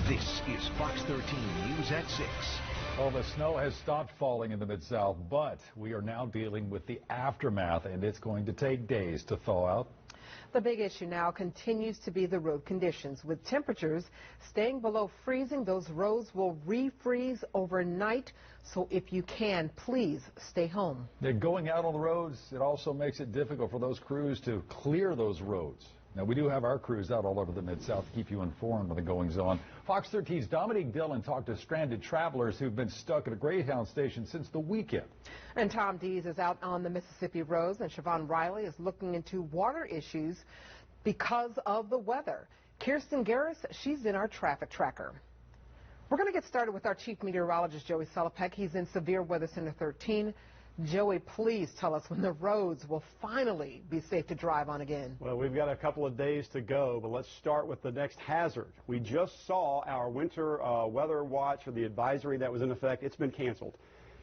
This is Fox 13 News at 6. Well, the snow has stopped falling in the Mid-South, but we are now dealing with the aftermath, and it's going to take days to thaw out. The big issue now continues to be the road conditions. With temperatures staying below freezing, those roads will refreeze overnight. So if you can, please stay home. They're going out on the roads. It also makes it difficult for those crews to clear those roads. Now, we do have our crews out all over the Mid-South to keep you informed of the goings-on. Fox 13's Dominique Dillon talked to stranded travelers who've been stuck at a Greyhound station since the weekend. And Tom Dees is out on the Mississippi roads, and Siobhan Riley is looking into water issues because of the weather. Kirsten Garris, she's in our traffic tracker. We're going to get started with our chief meteorologist, Joey Solopek. He's in Severe Weather Center 13. Joey, please tell us when the roads will finally be safe to drive on again. Well, we've got a couple of days to go, but let's start with the next hazard. We just saw our winter weather watch, or the advisory that was in effect. It's been canceled.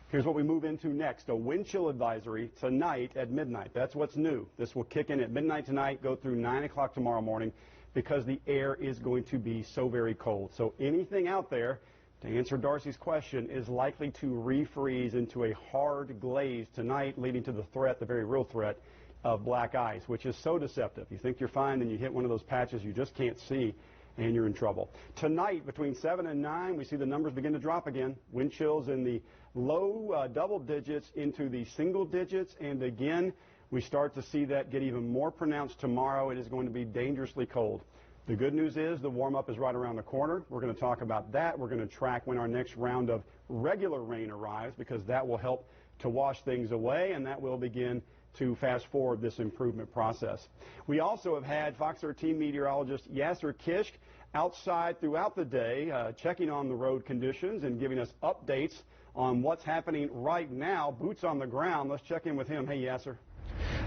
Here's what we move into next, a wind chill advisory tonight at midnight. That's what's new. This will kick in at midnight tonight, go through 9 o'clock tomorrow morning, because the air is going to be so very cold. So anything out there, to answer Darcy's question, is likely to refreeze into a hard glaze tonight, leading to the threat, the very real threat, of black ice, which is so deceptive. You think you're fine, then you hit one of those patches you just can't see, and you're in trouble. Tonight, between 7 and 9, we see the numbers begin to drop again. Wind chills in the low double digits into the single digits, and again, we start to see that get even more pronounced tomorrow. It is going to be dangerously cold. The good news is the warm-up is right around the corner. We're going to talk about that. We're going to track when our next round of regular rain arrives, because that will help to wash things away, and that will begin to fast forward this improvement process. We also have had Fox 13 meteorologist Yasser Kishk outside throughout the day, checking on the road conditions and giving us updates on what's happening right now, boots on the ground. Let's check in with him. Hey, Yasser.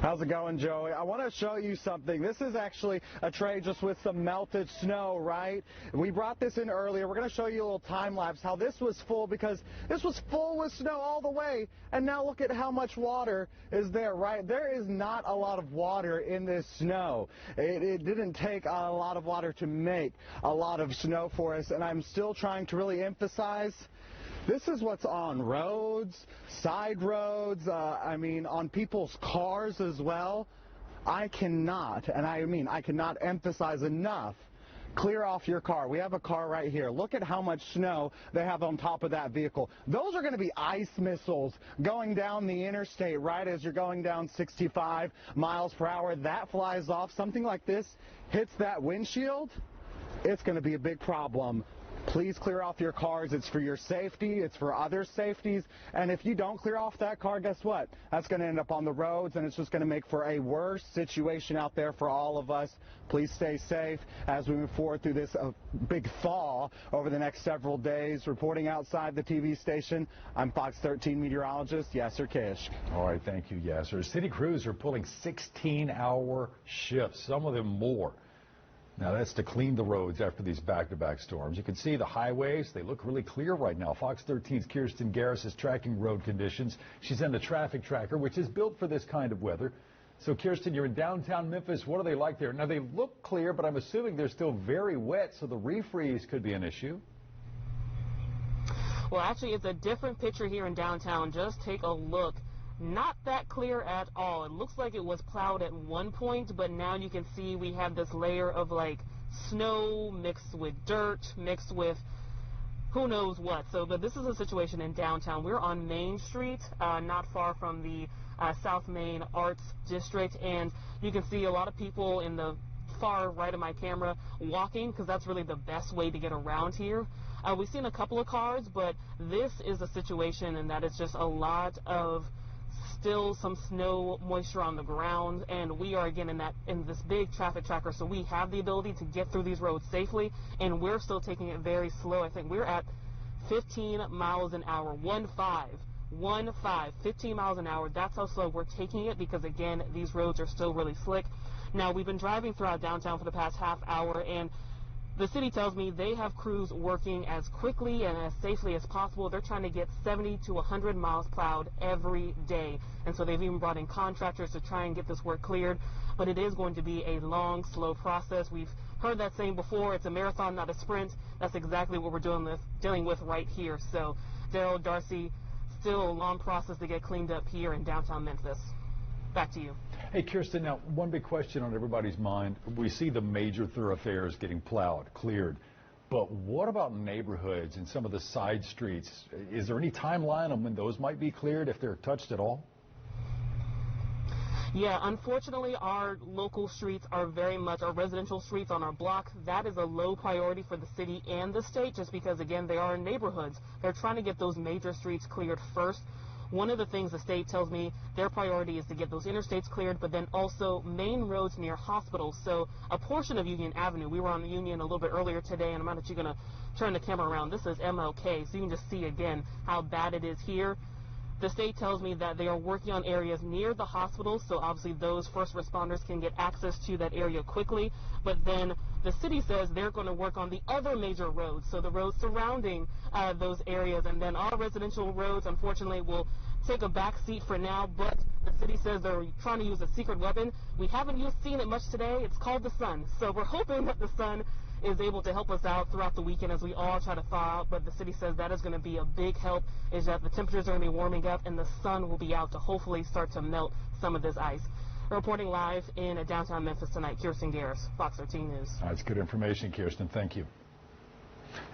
How's it going, Joey? I want to show you something. This is actually a tray just with some melted snow, right? We brought this in earlier. We're going to show you a little time lapse how this was full, because this was full with snow all the way, and now look at how much water is there, right? There is not a lot of water in this snow. It didn't take a lot of water to make a lot of snow for us, and I'm still trying to really emphasize this is what's on roads, side roads, I mean on people's cars as well. I cannot, and I mean I cannot emphasize enough, clear off your car. We have a car right here. Look at how much snow they have on top of that vehicle. Those are going to be ice missiles going down the interstate, right, as you're going down 65 miles per hour. That flies off. Something like this hits that windshield, it's going to be a big problem. Please clear off your cars. It's for your safety. It's for other safeties. And if you don't clear off that car, guess what? That's going to end up on the roads, and it's just going to make for a worse situation out there for all of us. Please stay safe as we move forward through this big thaw over the next several days. Reporting outside the TV station, I'm Fox 13 meteorologist Yasser Kishk. All right, thank you, Yasser. City crews are pulling 16-hour shifts, some of them more. Now, that's to clean the roads after these back-to-back storms. You can see the highways. They look really clear right now. Fox 13's Kirsten Garris is tracking road conditions. She's in the traffic tracker, which is built for this kind of weather. So, Kirsten, you're in downtown Memphis. What are they like there? Now, they look clear, but I'm assuming they're still very wet, so the refreeze could be an issue. Well, actually, it's a different picture here in downtown. Just take a look. Not that clear at all. It looks like it was plowed at one point, but now you can see we have this layer of like snow mixed with dirt, mixed with who knows what. So, but this is a situation in downtown. We're on Main Street, not far from the South Main Arts District, and you can see a lot of people in the far right of my camera walking, because that's really the best way to get around here. We've seen a couple of cars, but this is a situation, and that is just a lot of still some snow moisture on the ground, and we are again in this big traffic tracker, so we have the ability to get through these roads safely, and we're still taking it very slow. I think we're at 15 miles an hour, 15 miles an hour. That's how slow we're taking it, because again, these roads are still really slick. Now, we've been driving throughout downtown for the past half hour, and the city tells me they have crews working as quickly and as safely as possible. They're trying to get 70 to 100 miles plowed every day. And so they've even brought in contractors to try and get this work cleared. But it is going to be a long, slow process. We've heard that saying before, it's a marathon, not a sprint. That's exactly what we're dealing with right here. So, Daryl, Darcy, still a long process to get cleaned up here in downtown Memphis. Back to you. Hey, Kirsten, now one big question on everybody's mind. We see the major thoroughfares getting plowed, cleared. But what about neighborhoods and some of the side streets? Is there any timeline on when those might be cleared if they're touched at all? Yeah, unfortunately, our local streets are very much, our residential streets on our block, that is a low priority for the city and the state just because, again, they are neighborhoods. They're trying to get those major streets cleared first. One of the things the state tells me their priority is to get those interstates cleared, but then also main roads near hospitals. So a portion of Union Avenue, we were on Union a little bit earlier today, and I'm actually going to turn the camera around. This is MLK, so you can just see again how bad it is here. The state tells me that they are working on areas near the hospitals, so obviously those first responders can get access to that area quickly. But then the city says they're going to work on the other major roads, so the roads surrounding those areas. And then our residential roads, unfortunately, will take a back seat for now, but the city says they're trying to use a secret weapon. We haven't seen it much today. It's called the sun. So we're hoping that the sun is able to help us out throughout the weekend as we all try to thaw out, but the city says that is going to be a big help, is that the temperatures are going to be warming up and the sun will be out to hopefully start to melt some of this ice. Reporting live in downtown Memphis tonight, Kirsten Garris, Fox 13 News. That's good information, Kirsten. Thank you.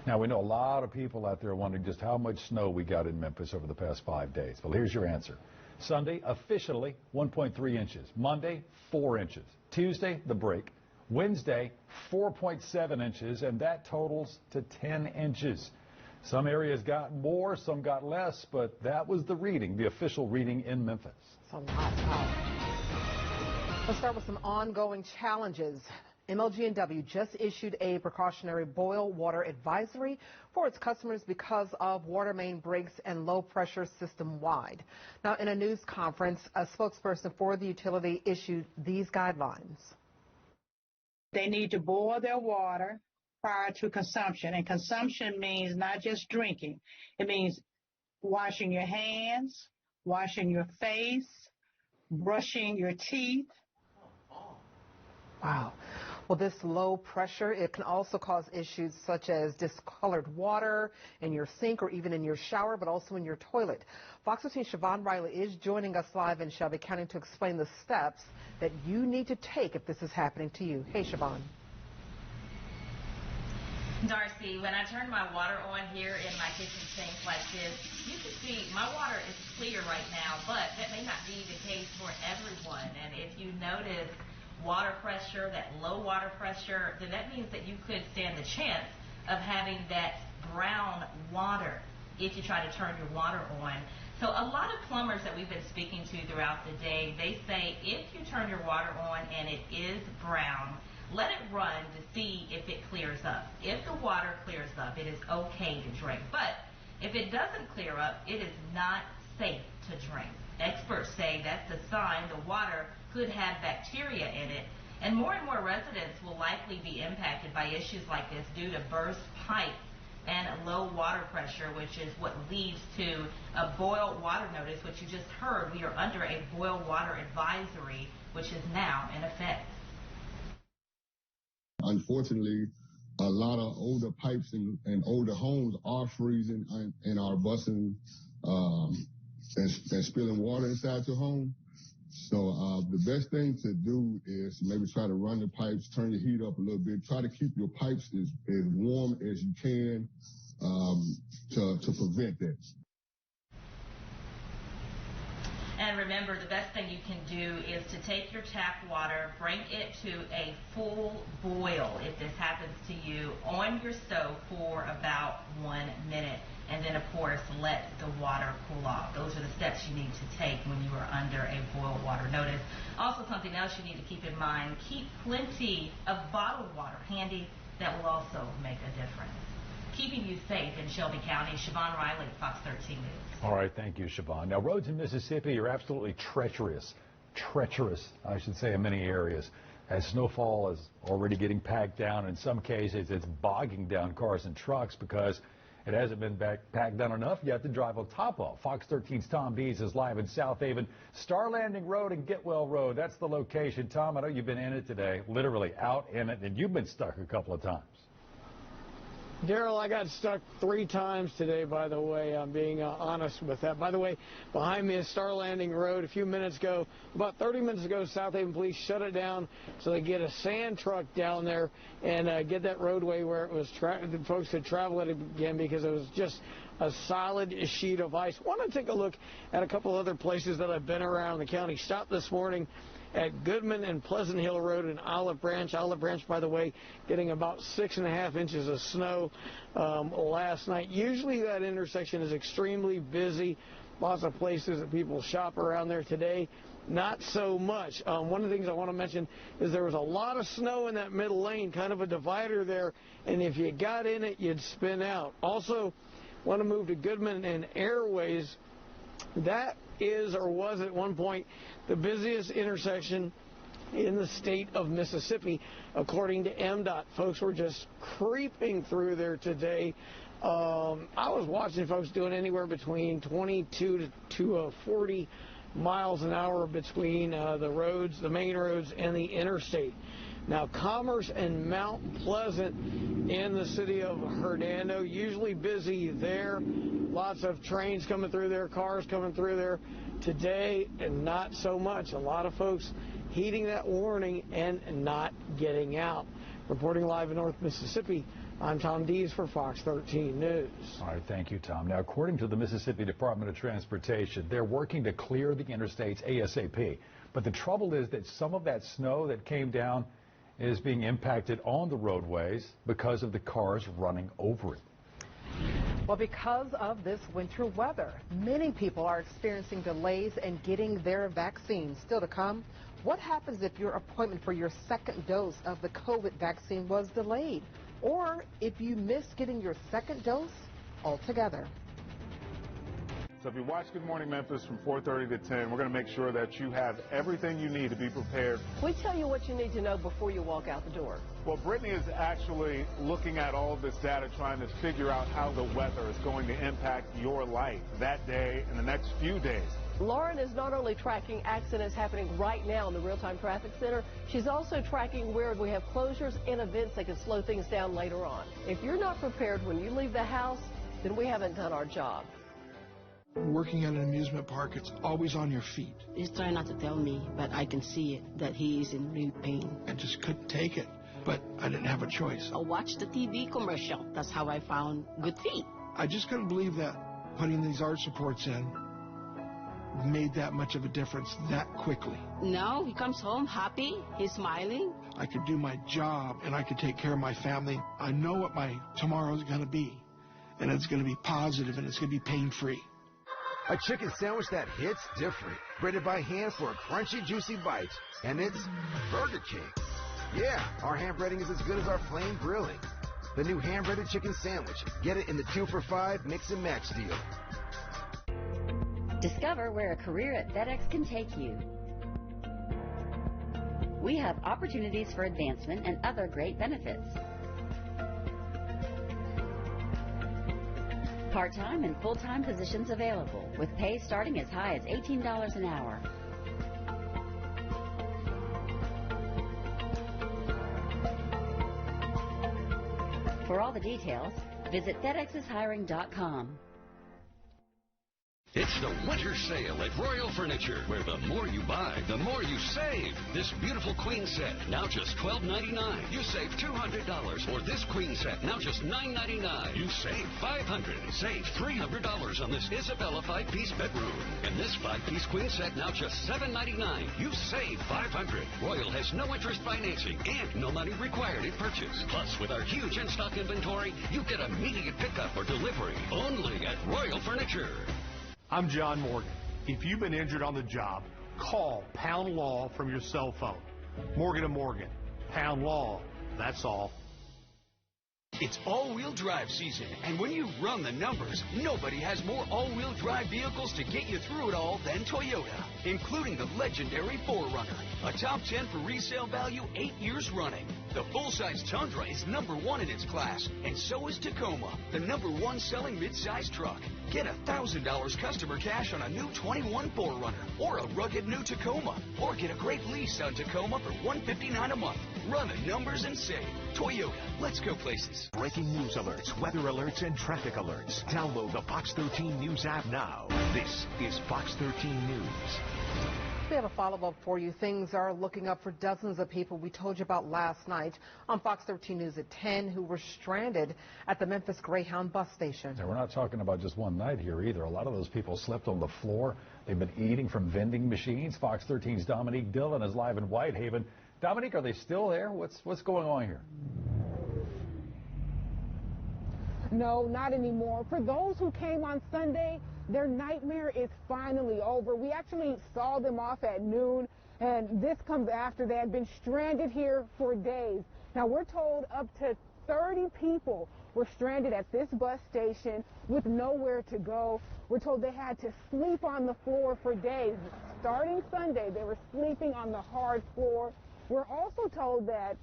Now, we know a lot of people out there wondering just how much snow we got in Memphis over the past 5 days. Well, here's your answer. Sunday, officially 1.3 inches. Monday, 4 inches. Tuesday, the break. Wednesday, 4.7 inches, and that totals to 10 inches. Some areas got more, some got less, but that was the reading, the official reading in Memphis. It's a lot. Let's start with some ongoing challenges. MLG&W just issued a precautionary boil water advisory for its customers because of water main breaks and low pressure system wide. Now, in a news conference, a spokesperson for the utility issued these guidelines. They need to boil their water prior to consumption, and consumption means not just drinking. It means washing your hands, washing your face, brushing your teeth. Wow. Well, this low pressure, it can also cause issues such as discolored water in your sink or even in your shower, but also in your toilet. Fox 13 Siobhan Riley is joining us live in Shelby County to explain the steps that you need to take if this is happening to you. Hey, Siobhan. Darcy, when I turn my water on here in my kitchen sink like this, you can see my water is clear right now, but that may not be the case for everyone. And if you notice water pressure, that low water pressure, then that means that you could stand the chance of having that brown water if you try to turn your water on. So a lot of plumbers that we've been speaking to throughout the day, they say if you turn your water on and it is brown, let it run to see if it clears up. If the water clears up, it is okay to drink. But if it doesn't clear up, it is not safe to drink. Experts say that's a sign the water could have bacteria in it, and more residents will likely be impacted by issues like this due to burst pipes and low water pressure, which is what leads to a boil water notice, which you just heard. We are under a boil water advisory, which is now in effect. Unfortunately, a lot of older pipes and older homes are freezing and are busting and spilling water inside your home. So the best thing to do is maybe try to run the pipes, turn your heat up a little bit, try to keep your pipes as warm as you can to prevent that. And remember, the best thing you can do is to take your tap water, bring it to a full boil, if this happens to you, on your stove for about 1 minute. And then, of course, let the water cool off. Those are the steps you need to take when you are under a boil water notice. Also, something else you need to keep in mind, keep plenty of bottled water handy. That will also make a difference. Keeping you safe in Shelby County, Siobhan Riley, Fox 13 News. All right, thank you, Siobhan. Now, roads in Mississippi are absolutely treacherous, I should say, in many areas. As snowfall is already getting packed down, in some cases it's bogging down cars and trucks because It hasn't been packed down enough yet to drive on top of. Fox 13's Tom Bees is live in South Haven, Star Landing Road and Getwell Road. That's the location. Tom, I know you've been in it today, literally out in it, and you've been stuck a couple of times. Daryl, I got stuck 3 times today, by the way. I'm being honest with that. By the way, behind me is Star Landing Road. A few minutes ago, about 30 minutes ago, South Haven Police shut it down so they get a sand truck down there and get that roadway where it was the folks could travel it again because it was just a solid sheet of ice. Want to take a look at a couple other places that I've been around the county. Stopped this morning at Goodman and Pleasant Hill Road in Olive Branch. Olive Branch, by the way, getting about 6.5 inches of snow last night. Usually that intersection is extremely busy. Lots of places that people shop around there today. Not so much. One of the things I want to mention is there was a lot of snow in that middle lane, kind of a divider there, and if you got in it, you'd spin out. Also, want to move to Goodman and Airways. That is or was at one point the busiest intersection in the state of Mississippi, according to MDOT. Folks were just creeping through there today. I was watching folks doing anywhere between 22 to 40 miles an hour between the roads, the main roads, and the interstate. Now, Commerce and Mount Pleasant in the city of Hernando, usually busy there. Lots of trains coming through there, cars coming through there. Today, and not so much. A lot of folks heeding that warning and not getting out. Reporting live in North Mississippi, I'm Tom Dees for Fox 13 News. All right, thank you, Tom. Now, according to the Mississippi Department of Transportation, they're working to clear the interstates ASAP. But the trouble is that some of that snow that came down is being impacted on the roadways because of the cars running over it. Well, because of this winter weather, many people are experiencing delays in getting their vaccines. Still to come, what happens if your appointment for your second dose of the COVID vaccine was delayed? Or if you missed getting your second dose altogether? So if you watch Good Morning Memphis from 4:30 to 10, we're going to make sure that you have everything you need to be prepared. We tell you what you need to know before you walk out the door. Well, Brittany is actually looking at all of this data, trying to figure out how the weather is going to impact your life that day and the next few days. Lauren is not only tracking accidents happening right now in the real-time traffic center, she's also tracking where we have closures and events that can slow things down later on. If you're not prepared when you leave the house, then we haven't done our job. Working at an amusement park, it's always on your feet. He's trying not to tell me, but I can see it, that he is in real pain. I just couldn't take it, but I didn't have a choice. I watched the TV commercial. That's how I found Good Feet. I just couldn't believe that putting these arch supports in made that much of a difference that quickly. Now he comes home happy, he's smiling. I could do my job and I could take care of my family. I know what my tomorrow is going to be, and it's going to be positive and it's going to be pain-free. A chicken sandwich that hits different. Breaded by hand for a crunchy, juicy bite. And it's Burger King. Yeah, our hand breading is as good as our flame grilling. The new hand-breaded chicken sandwich. Get it in the 2 for $5 mix and match deal. Discover where a career at FedEx can take you. We have opportunities for advancement and other great benefits. Part-time and full-time positions available, with pay starting as high as $18 an hour. For all the details, visit FedExisHiring.com. It's the winter sale at Royal Furniture, where the more you buy, the more you save. This beautiful queen set, now just $12.99. You save $200. Or this queen set, now just $9.99. You save $500. Save $300 on this Isabella 5-piece bedroom. And this 5-piece queen set, now just $7.99. You save $500. Royal has no interest financing and no money required at purchase. Plus, with our huge in-stock inventory, you get immediate pickup or delivery only at Royal Furniture. I'm John Morgan. If you've been injured on the job, call Pound Law from your cell phone. Morgan & Morgan. Pound Law. That's all. It's all-wheel drive season, and when you run the numbers, nobody has more all-wheel drive vehicles to get you through it all than Toyota, including the legendary 4Runner, a top 10 for resale value 8 years running. The full-size Tundra is #1 in its class, and so is Tacoma, the #1 selling mid-size truck. Get $1,000 customer cash on a new 21 4Runner, or a rugged new Tacoma, or get a great lease on Tacoma for $159 a month. Run the numbers and save. Toyota, let's go places. Breaking news alerts, weather alerts, and traffic alerts. Download the Fox 13 News app now. This is Fox 13 News. We have a follow-up for you. Things are looking up for dozens of people we told you about last night on Fox 13 News at 10 who were stranded at the Memphis Greyhound bus station. And we're not talking about just one night here either. A lot of those people slept on the floor. They've been eating from vending machines. Fox 13's Dominique Dillon is live in Whitehaven. Dominique, are they still there? What's going on here? No, not anymore. For those who came on Sunday, their nightmare is finally over. We actually saw them off at noon, and this comes after they had been stranded here for days. Now, we're told up to 30 people were stranded at this bus station with nowhere to go. We're told they had to sleep on the floor for days. Starting Sunday, they were sleeping on the hard floor. We're also told that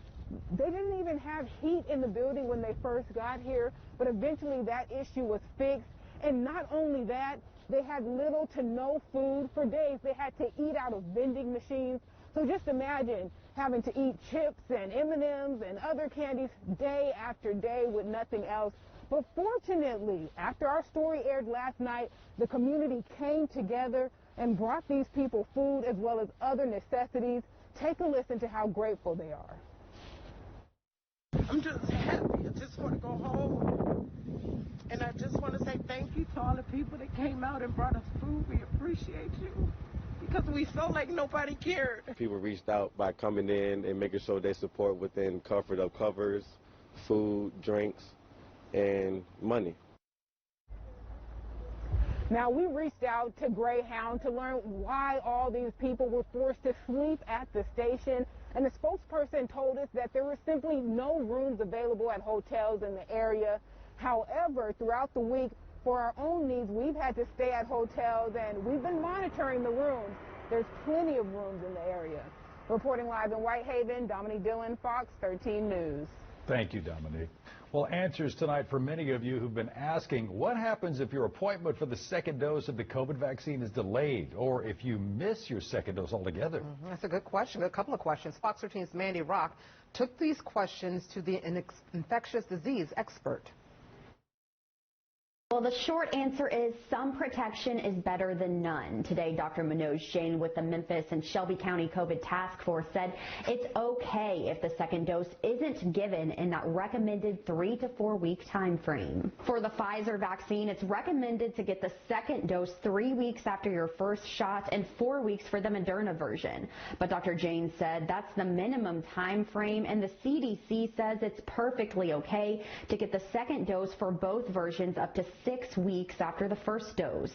they didn't even have heat in the building when they first got here, but eventually that issue was fixed. And not only that, they had little to no food for days. They had to eat out of vending machines. So just imagine having to eat chips and M&Ms and other candies day after day with nothing else. But fortunately, after our story aired last night, the community came together and brought these people food as well as other necessities. Take a listen to how grateful they are. I'm just happy. I just want to go home. And I just want to say thank you to all the people that came out and brought us food. We appreciate you because we felt like nobody cared. People reached out by coming in and making sure they support within comfort of covers, food, drinks, and money. Now, we reached out to Greyhound to learn why all these people were forced to sleep at the station. And the spokesperson told us that there were simply no rooms available at hotels in the area. However, throughout the week, for our own needs, we've had to stay at hotels, and we've been monitoring the rooms. There's plenty of rooms in the area. Reporting live in Whitehaven, Dominique Dillon, Fox 13 News. Thank you, Dominique. Well, answers tonight for many of you who've been asking what happens if your appointment for the second dose of the COVID vaccine is delayed, or if you miss your second dose altogether. That's a good question. A couple of questions. Fox 13's Mandy Rock took these questions to the infectious disease expert. Well, the short answer is some protection is better than none. Today, Dr. Manoj Jain with the Memphis and Shelby County COVID Task Force said it's okay if the second dose isn't given in that recommended 3 to 4 week time frame. For the Pfizer vaccine, it's recommended to get the second dose 3 weeks after your first shot and 4 weeks for the Moderna version. But Dr. Jain said that's the minimum time frame, and the CDC says it's perfectly okay to get the second dose for both versions up to 6 weeks after the first dose.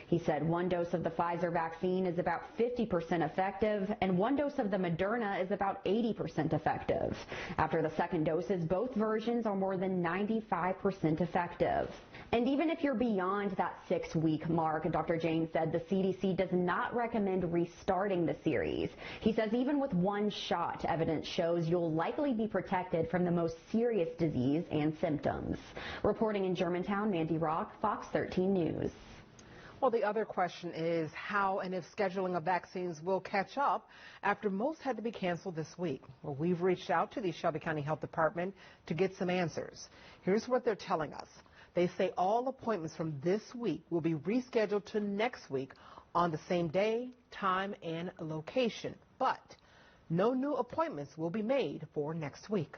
He said 1 dose of the Pfizer vaccine is about 50% effective, and 1 dose of the Moderna is about 80% effective. After the second doses, both versions are more than 95% effective. And even if you're beyond that 6-week mark, Dr. Jain said the CDC does not recommend restarting the series. He says even with 1 shot, evidence shows you'll likely be protected from the most serious disease and symptoms. Reporting in Germantown, Mandy Rock, Fox 13 News. Well, the other question is how and if scheduling of vaccines will catch up after most had to be canceled this week. Well, we've reached out to the Shelby County Health Department to get some answers. Here's what they're telling us. They say all appointments from this week will be rescheduled to next week on the same day, time, and location. But no new appointments will be made for next week.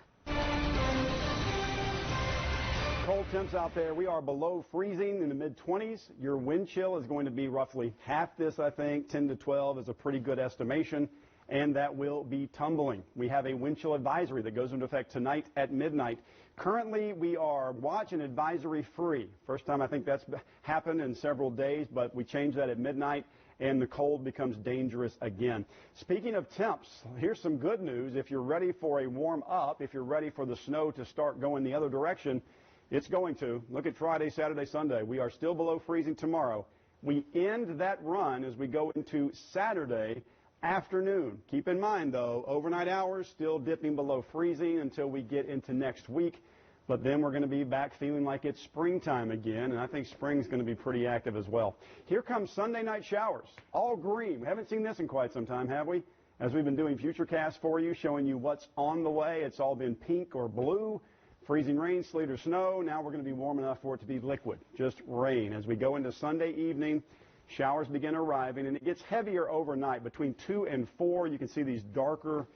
Cold temps out there. We are below freezing in the mid-20s. Your wind chill is going to be roughly half this, I think. 10 to 12 is a pretty good estimation, and that will be tumbling. We have a wind chill advisory that goes into effect tonight at midnight. Currently, we are watch and advisory free. First time I think that's happened in several days, but we changed that at midnight. and the cold becomes dangerous again. Speaking of temps, here's some good news. If you're ready for a warm up, if you're ready for the snow to start going the other direction, it's going to. Look at Friday, Saturday, Sunday. We are still below freezing tomorrow. We end that run as we go into Saturday afternoon. Keep in mind, though, overnight hours still dipping below freezing until we get into next week. But then we're going to be back feeling like it's springtime again, and I think spring's going to be pretty active as well. Here comes Sunday night showers, all green. We haven't seen this in quite some time, have we? As we've been doing Futurecast for you, showing you what's on the way. It's all been pink or blue. Freezing rain, sleet, or snow. Now we're going to be warm enough for it to be liquid, just rain. As we go into Sunday evening, showers begin arriving, and it gets heavier overnight. Between 2 and 4, you can see these darker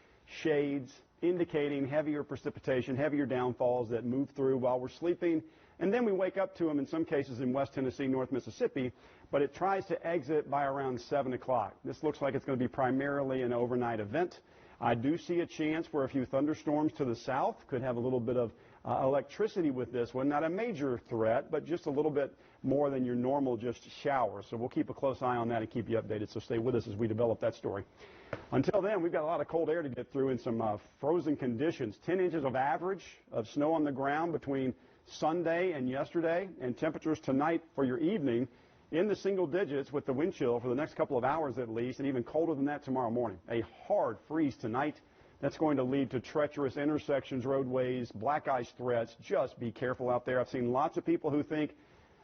shades indicating heavier precipitation, heavier downfalls that move through while we're sleeping. And then we wake up to them in some cases in West Tennessee, North Mississippi, but it tries to exit by around 7 o'clock. This looks like it's going to be primarily an overnight event. I do see a chance for a few thunderstorms to the south. Could have a little bit of electricity with this one. Not a major threat, but just a little bit more than your normal just shower. So we'll keep a close eye on that and keep you updated. So stay with us as we develop that story. Until then, we've got a lot of cold air to get through and some frozen conditions. 10 inches of average of snow on the ground between Sunday and yesterday, and temperatures tonight for your evening in the single digits with the wind chill for the next couple of hours at least, and even colder than that tomorrow morning. A hard freeze tonight. That's going to lead to treacherous intersections, roadways, black ice threats. Just be careful out there. I've seen lots of people who think,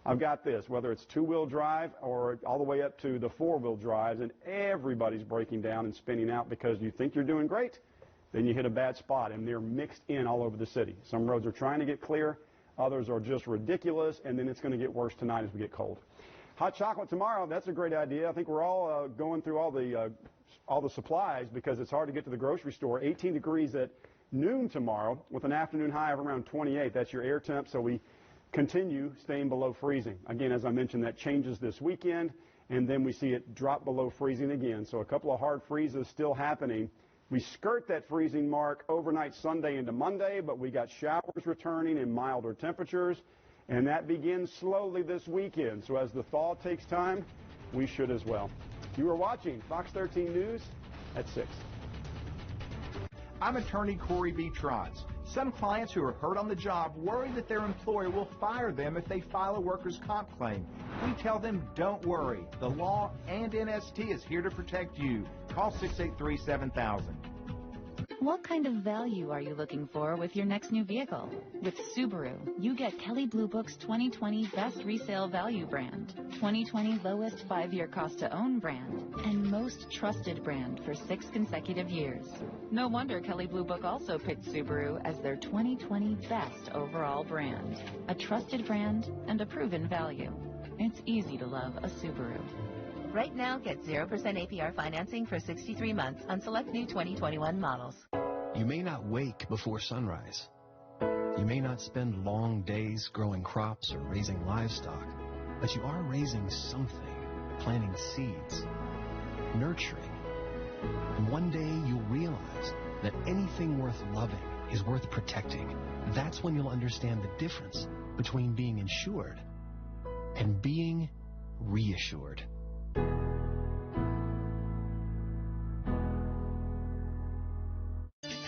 I've got this, whether it's two-wheel drive or all the way up to the four-wheel drives, and everybody's breaking down and spinning out because you think you're doing great, then you hit a bad spot, and they're mixed in all over the city. Some roads are trying to get clear, others are just ridiculous, and then it's going to get worse tonight as we get cold. Hot chocolate tomorrow, that's a great idea. I think we're all going through all the supplies because it's hard to get to the grocery store. 18 degrees at noon tomorrow with an afternoon high of around 28. That's your air temp, so we continue staying below freezing. Again, as I mentioned, that changes this weekend, and then we see it drop below freezing again. So a couple of hard freezes still happening. We skirt that freezing mark overnight Sunday into Monday, but we got showers returning and milder temperatures, and that begins slowly this weekend. So as the thaw takes time, we should as well. You are watching Fox 13 News at 6. I'm attorney Corey B. Trotz. Some clients who are hurt on the job worry that their employer will fire them if they file a workers' comp claim. We tell them, don't worry. The law and NST is here to protect you. Call 683-7000. What kind of value are you looking for with your next new vehicle? With Subaru, you get Kelley Blue Book's 2020 Best Resale Value brand, 2020 Lowest 5-Year Cost to Own brand, and Most Trusted brand for 6 consecutive years. No wonder Kelley Blue Book also picked Subaru as their 2020 Best Overall brand. A trusted brand and a proven value. It's easy to love a Subaru. Right now, get 0% APR financing for 63 months on select new 2021 models. You may not wake before sunrise. You may not spend long days growing crops or raising livestock, but you are raising something, planting seeds, nurturing. And one day you'll realize that anything worth loving is worth protecting. That's when you'll understand the difference between being insured and being reassured.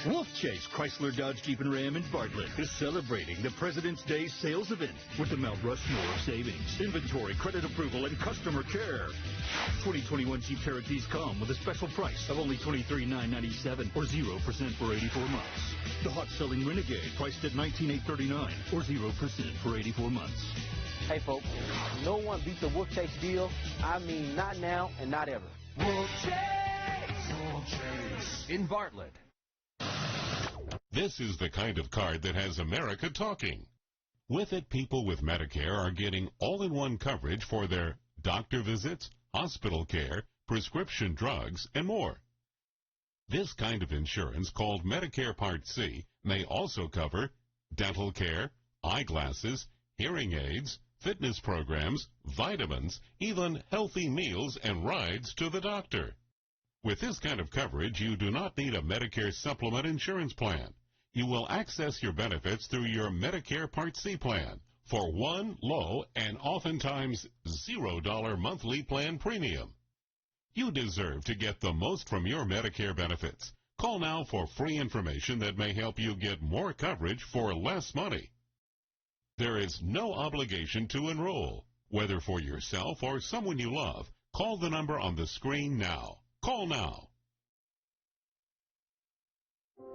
Wolf Chase Chrysler Dodge Jeep and Ram in Bartlett is celebrating the President's Day sales event with the Mount Rushmore of savings, inventory, credit approval, and customer care. 2021 Jeep Cherokees come with a special price of only $23,997 or 0% for 84 months. The hot-selling Renegade priced at $19,839 or 0% for 84 months. Hey folks, no one beats the Wolf Chase deal. I mean, not now and not ever. Wolf Chase! Wolf Chase! In Bartlett. This is the kind of card that has America talking. With it, people with Medicare are getting all-in-one coverage for their doctor visits, hospital care, prescription drugs, and more. This kind of insurance, called Medicare Part C, may also cover dental care, eyeglasses, hearing aids, fitness programs, vitamins, even healthy meals and rides to the doctor. With this kind of coverage, you do not need a Medicare supplement insurance plan. You will access your benefits through your Medicare Part C plan for one low and oftentimes $0 monthly plan premium. You deserve to get the most from your Medicare benefits. Call now for free information that may help you get more coverage for less money. There is no obligation to enroll. Whether for yourself or someone you love, call the number on the screen now. Call now.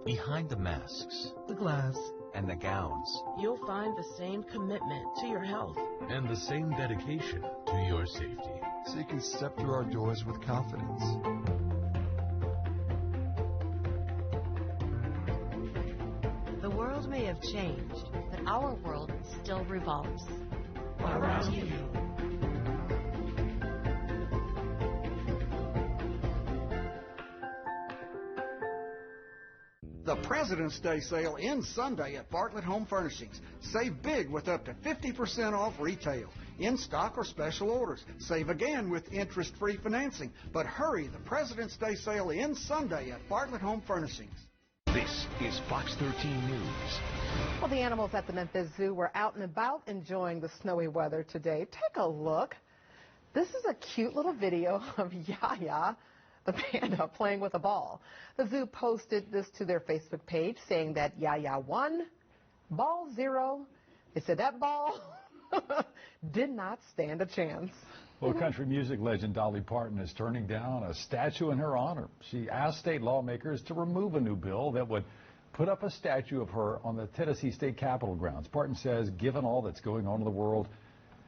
Behind the masks, the gloves, and the gowns, you'll find the same commitment to your health and the same dedication to your safety, so you can step through our doors with confidence. The world may have changed, but our world still revolves around you. The President's Day sale ends Sunday at Bartlett Home Furnishings. Save big with up to 50% off retail, in stock or special orders. Save again with interest-free financing. But hurry, the President's Day sale ends Sunday at Bartlett Home Furnishings. This is Fox 13 News. Well, the animals at the Memphis Zoo were out and about enjoying the snowy weather today. Take a look. This is a cute little video of Yaya, the panda, playing with a ball. The zoo posted this to their Facebook page saying that Yaya won, ball 0. They said that ball did not stand a chance. Well, country music legend Dolly Parton is turning down a statue in her honor. She asked state lawmakers to remove a new bill that would put up a statue of her on the Tennessee State Capitol grounds. Parton says, given all that's going on in the world,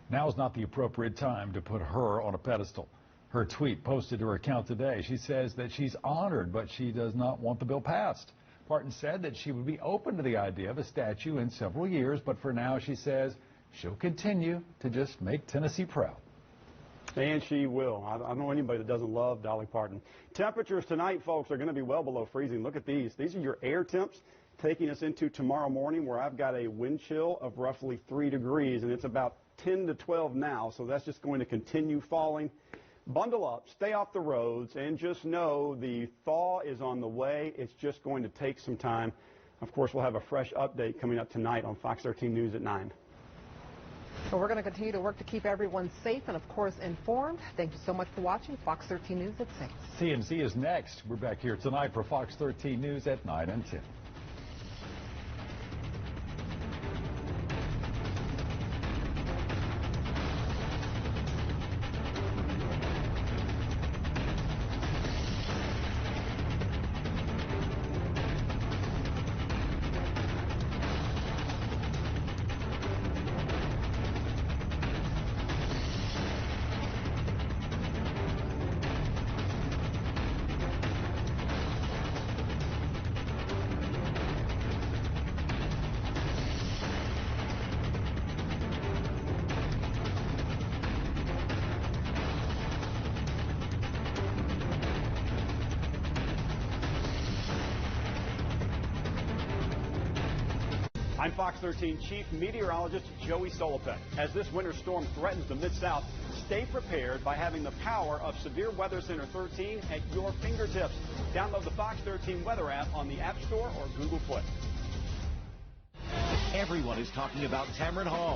now is not the appropriate time to put her on a pedestal. Her tweet posted to her account today, she says that she's honored, but she does not want the bill passed. Parton said that she would be open to the idea of a statue in several years, but for now, she says she'll continue to just make Tennessee proud. And she will. I don't know anybody that doesn't love Dolly Parton. Temperatures tonight, folks, are going to be well below freezing. Look at these. These are your air temps taking us into tomorrow morning, where I've got a wind chill of roughly 3 degrees, and it's about 10 to 12 now, so that's just going to continue falling. Bundle up, stay off the roads, and just know the thaw is on the way. It's just going to take some time. Of course, we'll have a fresh update coming up tonight on Fox 13 News at 9. Well, we're going to continue to work to keep everyone safe and, of course, informed. Thank you so much for watching Fox 13 News at 6. CNC is next. We're back here tonight for Fox 13 News at 9 and 10. I'm Fox 13 Chief Meteorologist Joey Solopek. As this winter storm threatens the Mid-South, stay prepared by having the power of Severe Weather Center 13 at your fingertips. Download the Fox 13 Weather app on the App Store or Google Play. Everyone is talking about Tamron Hall.